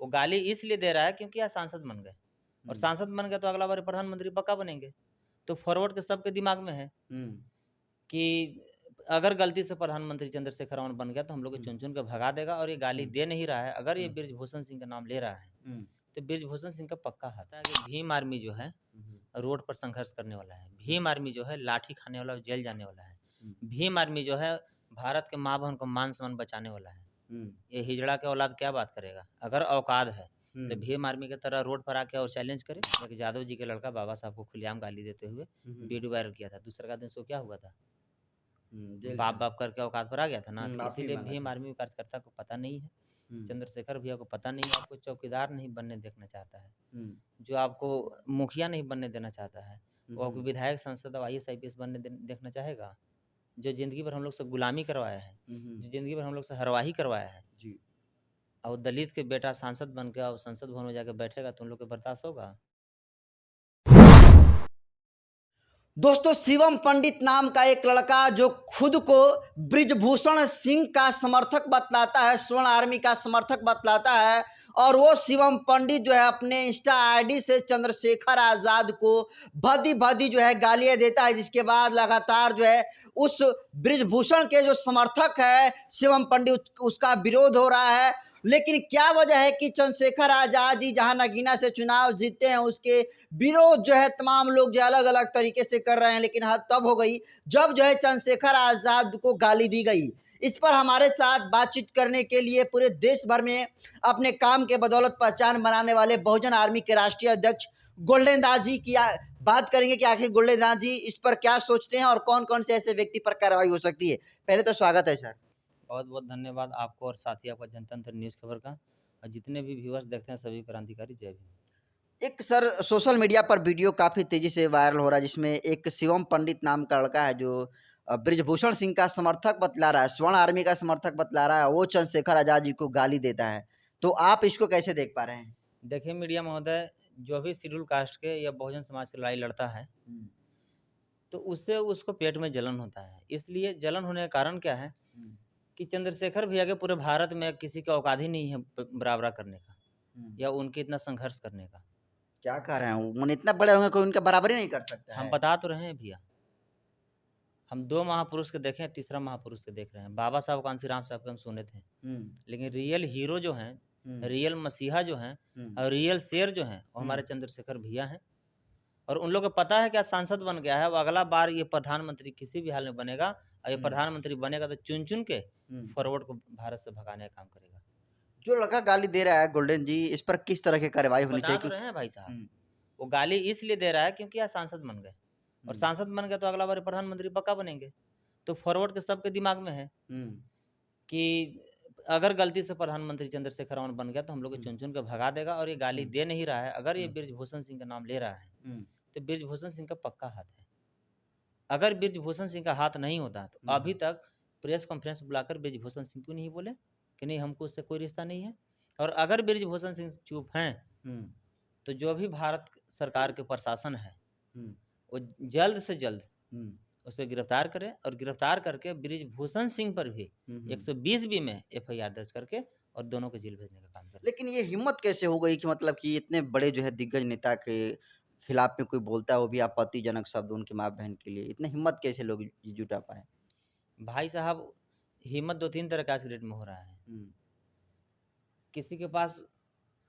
वो गाली इसलिए दे रहा है क्योंकि आज सांसद बन गए, और हम्म, सांसद बन गए तो अगला बार प्रधानमंत्री पक्का बनेंगे। तो फॉरवर्ड के सबके दिमाग में है कि अगर गलती से प्रधानमंत्री चंद्रशेखर आउन बन गया तो हम लोग को चुन-चुन के भगा देगा, और ये गाली दे नहीं रहा है। अगर ये बृजभूषण सिंह का नाम ले रहा है, तो बृजभूषण सिंह का पक्का हाथ है। आगे भीम आर्मी जो है रोड पर संघर्ष करने वाला है। भीम आर्मी जो है लाठी खाने वाला, जेल जाने वाला है। भीम आर्मी जो है भारत के माँ-बहन को मान-सम्मान बचाने वाला है। ये हिजड़ा के औलाद क्या बात करेगा? अगर औकात है तो भीम आर्मी की तरह रोड पर आके और चैलेंज करे। एक यादव जी के लड़का बाबा साहब को खुलेआम गाली देते हुए वीडियो वायरल किया था। दूसरे का दिन सो क्या हुआ था? बाप-बाप करके औकात पर आ गया था ना। तो माफी इसीलिए मांगा भीम था। आर्मी कार्यकर्ता को पता नहीं है, चंद्रशेखर भैया को पता नहीं है, आपको चौकीदार नहीं बनने देखना चाहता है। जो आपको मुखिया नहीं बनने देना चाहता है, वो आपको विधायक, सांसद और आईएएस, आईपीएस बनने देखना चाहेगा? जो ज़िंदगी भर हम लोग से गुलामी करवाया है, जो ज़िंदगी भर हम लोग से हरवाही करवाया है, जी। और दलित के बेटा सांसद बन के और संसद भवन में जाके बैठेगा तो उन लोग को बर्दाश्त होगा? दोस्तों, शिवम पंडित नाम का एक लड़का जो खुद को बृजभूषण सिंह का समर्थक बतलाता है, स्वर्ण आर्मी का समर्थक बतलाता है, और वो शिवम पंडित जो है अपने इंस्टा आईडी से चंद्रशेखर आजाद को भदी भदी जो है गालियां देता है, जिसके बाद लगातार जो है उस बृजभूषण के जो समर्थक है शिवम पंडित उसका विरोध हो रहा है। लेकिन क्या वजह है कि चंद्रशेखर आजाद जी जहां नगीना से चुनाव जीते हैं उसके विरोध जो है तमाम लोग जो अलग अलग तरीके से कर रहे हैं, लेकिन हद तब हो गई जब जो है चंद्रशेखर आजाद को गाली दी गई। इस पर हमारे साथ बातचीत करने के लिए पूरे देश भर में अपने काम के बदौलत पहचान बनाने वाले बहुजन आर्मी के राष्ट्रीय अध्यक्ष गोल्डन दास जी की बात करेंगे कि आखिर गोल्डन दास जी इस पर क्या सोचते हैं और कौन कौन से ऐसे व्यक्ति पर कार्रवाई हो सकती है। पहले तो स्वागत है सर। बहुत-बहुत धन्यवाद आपको और साथी आपका जनतंत्र न्यूज़ खबर का, और जितने भी व्यूअर्स देखते हैं सभी क्रांतिकारी जय भीम। एक सर सोशल मीडिया पर वीडियो काफ़ी तेज़ी से वायरल हो रहा है जिसमें एक शिवम पंडित नाम का लड़का है जो बृजभूषण सिंह का समर्थक बतला रहा है, स्वर्ण आर्मी का समर्थक बतला रहा है, वो चंद्रशेखर आज़ाद जी को गाली देता है। तो आप इसको कैसे देख पा रहे हैं? देखिए मीडिया महोदय, जो भी शेड्यूल कास्ट के या बहुजन समाज की लड़ाई लड़ता है, तो उससे उसको पेट में जलन होता है। इसलिए जलन होने का कारण क्या है कि चंद्रशेखर भैया के पूरे भारत में किसी का औकात ही नहीं है बराबरा करने का, या उनके इतना संघर्ष करने का। क्या कह रहे हैं? वो माने इतना बड़े होंगे कोई उनका बराबरी नहीं कर सकता हम है। बता तो रहे हैं भैया, हम 2 महापुरुष के देखे हैं, तीसरा महापुरुष के देख रहे हैं। बाबा साहब कांसी राम साहब के हम सुने थे, लेकिन रियल हीरो जो हैं, रियल मसीहा जो हैं और रियल शेर जो हैं, वो हमारे चंद्रशेखर भैया हैं। और उन लोग को पता है कि आज सांसद बन गया है, वो अगला बार ये प्रधानमंत्री किसी भी हाल में बनेगा, और ये प्रधानमंत्री बनेगा तो चुन-चुन के फॉरवर्ड को भारत से भगाने का काम करेगा। जो लड़का गाली दे रहा है गोल्डन जी, इस पर किस तरह की कार्रवाई होनी बता चाहिए? तो रहे हैं भाई साहब, हुँ, वो गाली इसलिए दे रहा है क्योंकि आज सांसद बन गए, और सांसद बन गए तो अगला बार प्रधानमंत्री पक्का बनेंगे। तो फॉरवर्ड के सबके दिमाग में है कि अगर गलती से प्रधानमंत्री चंद्रशेखर आउन बन गया तो हम लोग को चुन-चुन के भगा देगा, और ये गाली दे नहीं रहा है। अगर ये बृजभूषण सिंह का नाम ले रहा है, तो बृजभूषण सिंह का पक्का हाथ है। अगर बृजभूषण सिंह का हाथ नहीं होता तो अभी तक प्रेस कॉन्फ्रेंस बुलाकर बृजभूषण सिंह क्यों नहीं बोले कि नहीं, हमको उससे कोई रिश्ता नहीं है। और अगर बृजभूषण सिंह चुप हैं, तो जो भी भारत सरकार के प्रशासन है, वो जल्द से जल्द उसको गिरफ्तार करे, और गिरफ्तार करके बृजभूषण सिंह पर भी 120 बी में एफआईआर दर्ज करके और दोनों को जेल भेजने का काम करे। लेकिन ये हिम्मत कैसे हो गई कि मतलब कि इतने बड़े जो है दिग्गज नेता के खिलाफ में कोई बोलता है वो भी आपत्तिजनक शब्द उनकी माँ बहन के लिए, इतनी हिम्मत कैसे लोग जुटा पाए? भाई साहब, हिम्मत 2-3 तरह का आज के डेट में हो रहा है। किसी के पास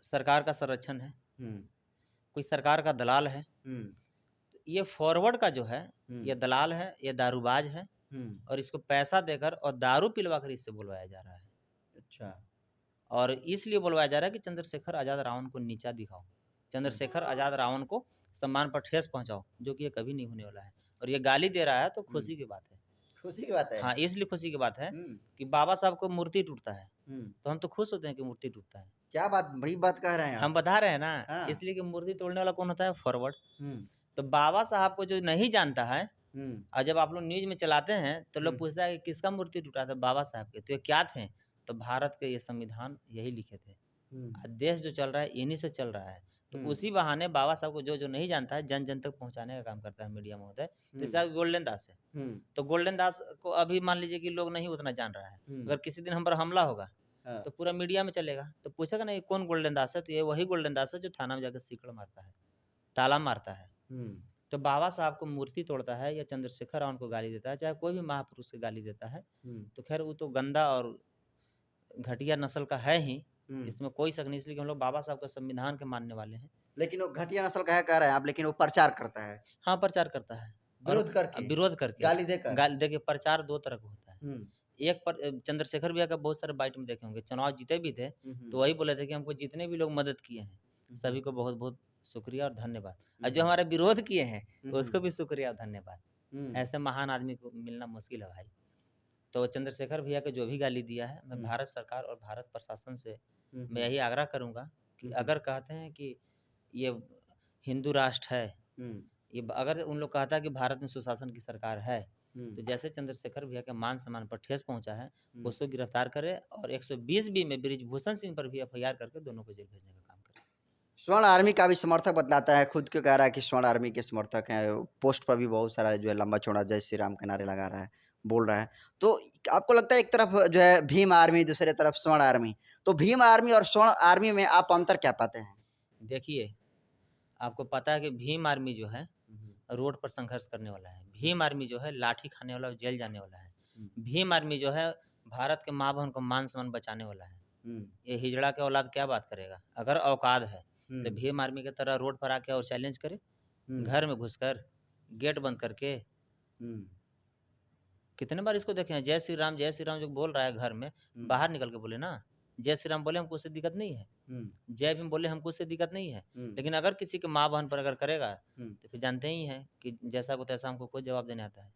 सरकार का संरक्षण है, कोई सरकार का दलाल है। तो ये फॉरवर्ड का जो है, ये दलाल है, ये दारूबाज है, और इसको पैसा देकर और दारू पिलवाकर इससे बुलवाया जा रहा है। अच्छा। और इसलिए बुलवाया जा रहा है कि चंद्रशेखर आज़ाद रावण को नीचा दिखाओ, चंद्रशेखर आज़ाद रावण को सम्मान पर ठेस पहुँचाओ, जो कि ये कभी नहीं होने वाला है। और ये गाली दे रहा है तो खुशी की बात है। खुशी की बात है। हाँ, इसलिए खुशी की बात है हुँ, कि बाबा साहब को मूर्ति टूटता है, हुँ। तो हम तो खुश होते हैं कि मूर्ति टूटता है। क्या बात बड़ी बात कह रहे हैं हम आप। बता रहे हैं ना, हाँ। इसलिए कि मूर्ति तोड़ने वाला कौन होता है? फॉरवर्ड। हुँ, तो बाबा साहब को जो नहीं जानता है, हुँ, और जब आप लोग न्यूज़ में चलाते हैं तो लोग हुँ, पूछता है कि किसका मूर्ति टूटा था? बाबा साहब के। तो ये क्या थे? तो भारत के ये संविधान यही लिखे थे। हुँ, आज देश जो चल रहा है इन्हीं से चल रहा है। तो हुँ, उसी बहाने बाबा साहब को जो नहीं जानता है, जन-जन तक पहुँचाने का काम करता है मीडिया महोदय। हुँ, जैसे आज गोल्डन दास है, हुँ, तो गोल्डन दास को अभी मान लीजिए कि लोग नहीं उतना जान रहा है। हुँ, अगर किसी दिन हम पर हमला होगा, हाँ। तो पूरा मीडिया में चलेगा, तो पूछेगा ना ये कौन गोल्डन दास है, तो ये वही गोल्डन दास है जो थाना में जाकर सीकड़ मारता है, ताला मारता है। तो बाबा साहब को मूर्ति तोड़ता है या चंद्रशेखर रावण को गाली देता है, चाहे कोई भी महापुरुष से गाली देता है, तो खैर वो तो गंदा और घटिया नस्ल का है ही, इसमें कोई शक नहीं, इसलिए कि हम लोग बाबा साहब का संविधान के मानने वाले हैं। लेकिन वो घटिया नस्ल का है कह रहे हैं आप, लेकिन वो प्रचार करता है, हाँ, प्रचार करता है और विरोध करके, विरोध करके, गाली देकर। गाली देखिए प्रचार 2 तरह का होता है। एक पर चंद्रशेखर भैया का बहुत सारे बाइट में देखे होंगे, चुनाव जीते भी थे, तो वही बोले थे कि हमको जितने भी लोग मदद किए हैं, सभी को बहुत-बहुत शुक्रिया और धन्यवाद। और जो हमारा विरोध किए हैं, उसको भी शुक्रिया और धन्यवाद। ऐसे महान आदमी को मिलना मुश्किल है भाई। तो चंद्रशेखर भैया को जो भी गाली दिया है, मैं भारत सरकार और भारत प्रशासन से मैं यही आग्रह करूँगा कि अगर कहते हैं कि ये हिंदू राष्ट्र है, ये अगर उन लोग कहता है कि भारत में सुशासन की सरकार है, तो जैसे चंद्रशेखर भैया के मान सम्मान पर ठेस पहुंचा है, उसको गिरफ्तार करे और 120 बी में बृजभूषण सिंह पर भी एफआईआर करके दोनों को जेल भेजने का काम करे। स्वर्ण आर्मी का भी समर्थक बतलाता है, खुद क्यों कह रहा है कि स्वर्ण आर्मी के समर्थक हैं, पोस्ट पर भी बहुत सारा जो है लंबा चौड़ा जय श्री राम के नारे लगा रहा है, बोल रहा है। तो आपको लगता है एक तरफ जो है भीम आर्मी, दूसरी तरफ स्वर्ण आर्मी, तो भीम आर्मी और स्वर्ण आर्मी में आप अंतर क्या पाते हैं? देखिए, आपको पता है कि भीम आर्मी जो है रोड पर संघर्ष करने वाला है, भीम आर्मी जो है लाठी खाने वाला और जेल जाने वाला है, भीम आर्मी जो है भारत के माँ बहन को मान सम्मान बचाने वाला है। ये हिजड़ा के औलाद क्या बात करेगा? अगर औकात है तो भीम आर्मी की तरह रोड पर आके और चैलेंज करे, घर में घुसकर गेट बंद करके। कितने बार इसको देखे हैं, जय श्री राम जो बोल रहा है घर में, बाहर निकल के बोले ना, जय श्री राम बोले हमको उससे दिक्कत नहीं है, जय भीम बोले हमको उससे दिक्कत नहीं है। लेकिन अगर किसी के माँ बहन पर अगर करेगा तो फिर जानते ही हैं कि जैसा को तैसा हमको कोई जवाब देने आता है।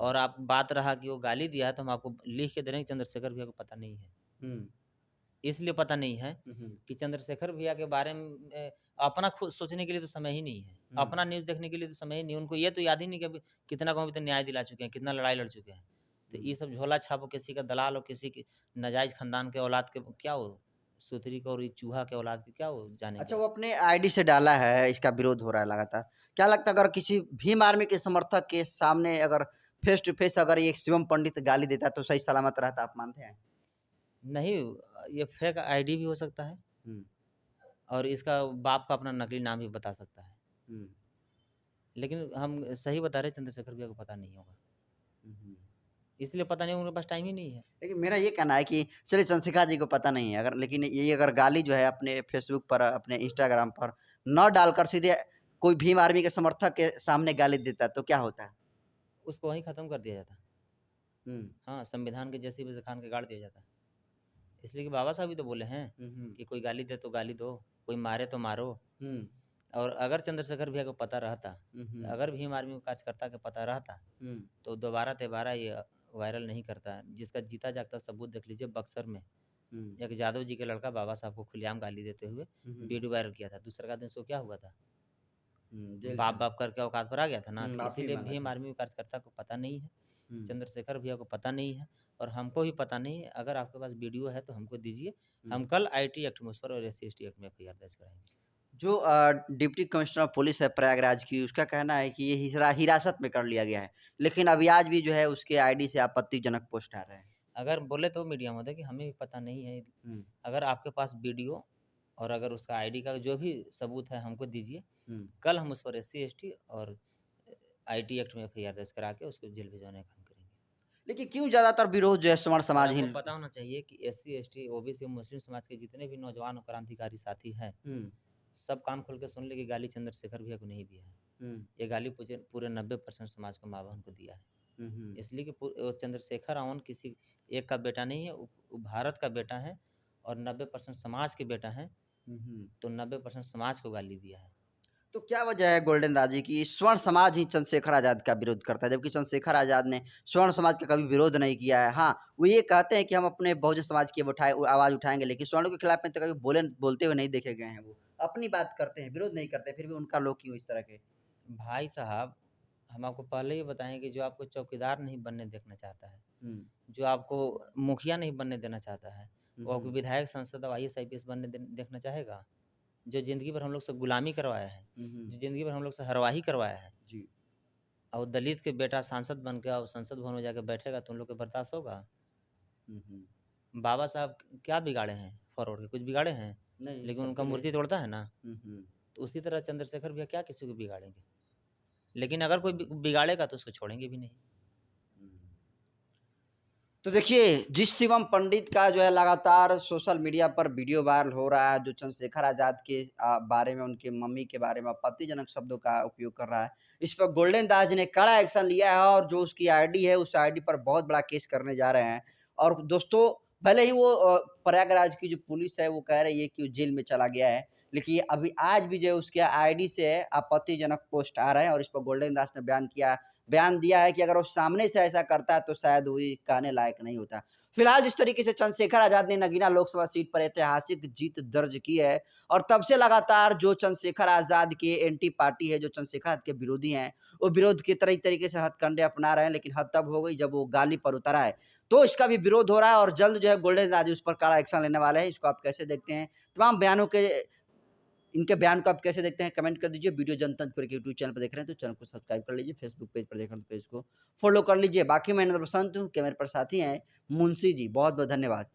और आप बात रहा कि वो गाली दिया है, तो हम आपको लिख के दे रहे हैं, चंद्रशेखर भैया को पता नहीं है। इसलिए पता नहीं है कि चंद्रशेखर भैया के बारे में अपना खुद सोचने के लिए तो समय ही नहीं है, अपना न्यूज़ देखने के लिए तो समय ही नहीं। उनको ये तो याद ही नहीं कि अभी कितना गाँव में तो न्याय दिला चुके हैं, कितना लड़ाई लड़ चुके हैं। तो ये सब झोला छाप किसी का दलाल और किसी की नाजायज खानदान के औलाद के क्या हो, सुथरी को और ये चूहा के औलाद के क्या हो जाने अच्छा, के। वो अपने आईडी से डाला है, इसका विरोध हो रहा है लगातार। क्या लगता है अगर किसी भीम आर्मी के समर्थक के सामने अगर फेस टू फेस अगर ये शिवम पंडित गाली देता तो सही सलामत रहता, आप मानते हैं? नहीं, ये फेक आईडी भी हो सकता है और इसका बाप का अपना नकली नाम भी बता सकता है। लेकिन हम सही बता रहे हैं, चंद्रशेखर भैया को पता नहीं होगा, इसलिए पता नहीं, उनके पास टाइम ही नहीं है। लेकिन मेरा ये कहना है कि चलिए चंद्रशेखर जी को पता नहीं है अगर, लेकिन ये अगर गाली जो है अपने फेसबुक पर, अपने इंस्टाग्राम पर न डालकर सीधे कोई भीम आर्मी के समर्थक के सामने गाली देता है, तो क्या होता है? उसको वहीं खत्म कर दिया जाता। हाँ, संविधान के जैसे वैसे खान के गाड़ दिया जाता। इसलिए कि बाबा साहब भी तो बोले हैं कि कोई गाली दे तो गाली दो, कोई मारे तो मारो। और अगर चंद्रशेखर भैया को पता रहता, अगर भीम आर्मी के कार्यकर्ता को पता रहता, तो दोबारा तिबारा ये वायरल नहीं करता। जिसका जीता जागता सबूत देख लीजिए, बक्सर में एक यादव जी के लड़का बाबा साहब को खुलेआम गाली देते हुए वीडियो वायरल किया था। दूसरा का दिन सो क्या हुआ था, बाप बाप करके औकात पर आ गया था ना। तो इसीलिए भीम आर्मी कार्यकर्ता को पता नहीं है, चंद्रशेखर भैया को पता नहीं है और हमको भी पता नहीं है। अगर आपके पास वीडियो है तो हमको दीजिए, हम कल आईटी एक्ट में उस पर और SC/ST एक्ट में एफआईआर दर्ज कराएंगे। जो डिप्टी कमिश्नर ऑफ पुलिस है प्रयागराज की, उसका कहना है कि ये हिरासत में कर लिया गया है, लेकिन अभी आज भी जो है उसके आईडी से आपत्तिजनक पोस्ट आ रहे हैं। अगर बोले तो मीडिया में होता है कि हमें भी पता नहीं है। अगर आपके पास वीडियो और अगर उसका आईडी का जो भी सबूत है हमको दीजिए, कल हम उस पर SC/ST और आईटी एक्ट में एफआईआर दर्ज करा के उसको जेल भिजवाने का काम करेंगे। लेकिन क्यों ज्यादातर विरोध जो है स्वर्ण समाज ही? आपको पता होना चाहिए कि SC/ST OBC मुस्लिम समाज के जितने भी नौजवान और क्रांतिकारी साथी हैं, सब कान खोल के सुन ले कि गाली चंद्रशेखर भैया को नहीं दिया है, ये गाली पूरे 90% समाज को माँ बहन को दिया है। इसलिए कि चंद्रशेखर रावण किसी एक का बेटा नहीं है, वो भारत का बेटा है और 90% समाज के बेटा है, तो 90% समाज को गाली दिया है। तो क्या वजह है गोल्डन दास जी की स्वर्ण समाज ही चंद्रशेखर आजाद का विरोध करता है, जबकि चंद्रशेखर आजाद ने स्वर्ण समाज का कभी विरोध नहीं किया है? हाँ, वो ये कहते हैं कि हम अपने बहुजन समाज की आवाज उठाएंगे, लेकिन स्वर्णों के खिलाफ में तो कभी बोलते हुए नहीं देखे गए हैं। वो अपनी बात करते हैं, विरोध नहीं करते, फिर भी उनका लोग क्यों इस तरह के? भाई साहब, हम आपको पहले ही बताएं कि जो आपको चौकीदार नहीं बनने देखना चाहता है, जो आपको मुखिया नहीं बनने देना चाहता है, वो आपको विधायक, सांसद और IAS IPS बनने देखना चाहेगा? जो ज़िंदगी भर हम लोग से गुलामी करवाया है, जो ज़िंदगी भर हम लोग से हरवाही करवाया है, और दलित के बेटा सांसद बन के और संसद भवन में जाके बैठेगा तो उन लोग को बर्दाश्त होगा? बाबा साहब क्या बिगाड़े हैं फॉरवर्ड के? कुछ बिगाड़े हैं? नहीं, लेकिन सबके उनका लिए। मूर्ति तोड़ता है ना, तो उसी तरह चंद्रशेखर भैया क्या किसी को बिगाड़ेंगे? लेकिन अगर कोई बिगाड़ेगा तो उसको छोड़ेंगे भी नहीं। तो देखिए, जिस शिवम पंडित का जो है लगातार सोशल मीडिया पर वीडियो वायरल हो रहा है, जो चंद्रशेखर आज़ाद के बारे में, उनकी मम्मी के बारे में आपत्तिजनक शब्दों का उपयोग कर रहा है, इस पर गोल्डन दास जी ने कड़ा एक्शन लिया है और जो उसकी आईडी है, उस आईडी पर बहुत बड़ा केस करने जा रहे हैं। और दोस्तों, भले ही वो प्रयागराज की जो पुलिस है, वो कह रही है कि वो जेल में चला गया है, लेकिन अभी आज भी जो है उसके आईडी से आपत्तिजनक पोस्ट आ रहे हैं और इस पर गोल्डन दास ने बयान दिया है कि अगर वो सामने से ऐसा करता है तो शायद वही कहने लायक नहीं होता। फिलहाल जिस तरीके से चंद्रशेखर आज़ाद ने नगीना लोकसभा सीट पर ऐतिहासिक जीत दर्ज की है और तब से लगातार जो चंद्रशेखर आज़ाद के एंटी पार्टी है, जो चंद्रशेखर आज़ाद के विरोधी हैं, वो विरोध के तरीके से हथकंडे अपना रहे हैं, लेकिन हद तब हो गई जब वो गाली पर उतर आए। तो इसका भी विरोध हो रहा है और जल्द जो है गोल्डन दास जी उस पर कड़ा एक्शन लेने वाले हैं। इसको आप कैसे देखते हैं? तमाम बयानों के इनके बयान को आप कैसे देखते हैं कमेंट कर दीजिए। वीडियो जनतंत्र के यूट्यूब चैनल पर देख रहे हैं तो चैनल को सब्सक्राइब कर लीजिए, फेसबुक पेज पर देख रहे हैं तो पेज को फॉलो कर लीजिए। बाकी मैं नरेंद्र बसंत हूँ, कैमरे पर साथी हैं मुंशी जी। बहुत बहुत धन्यवाद।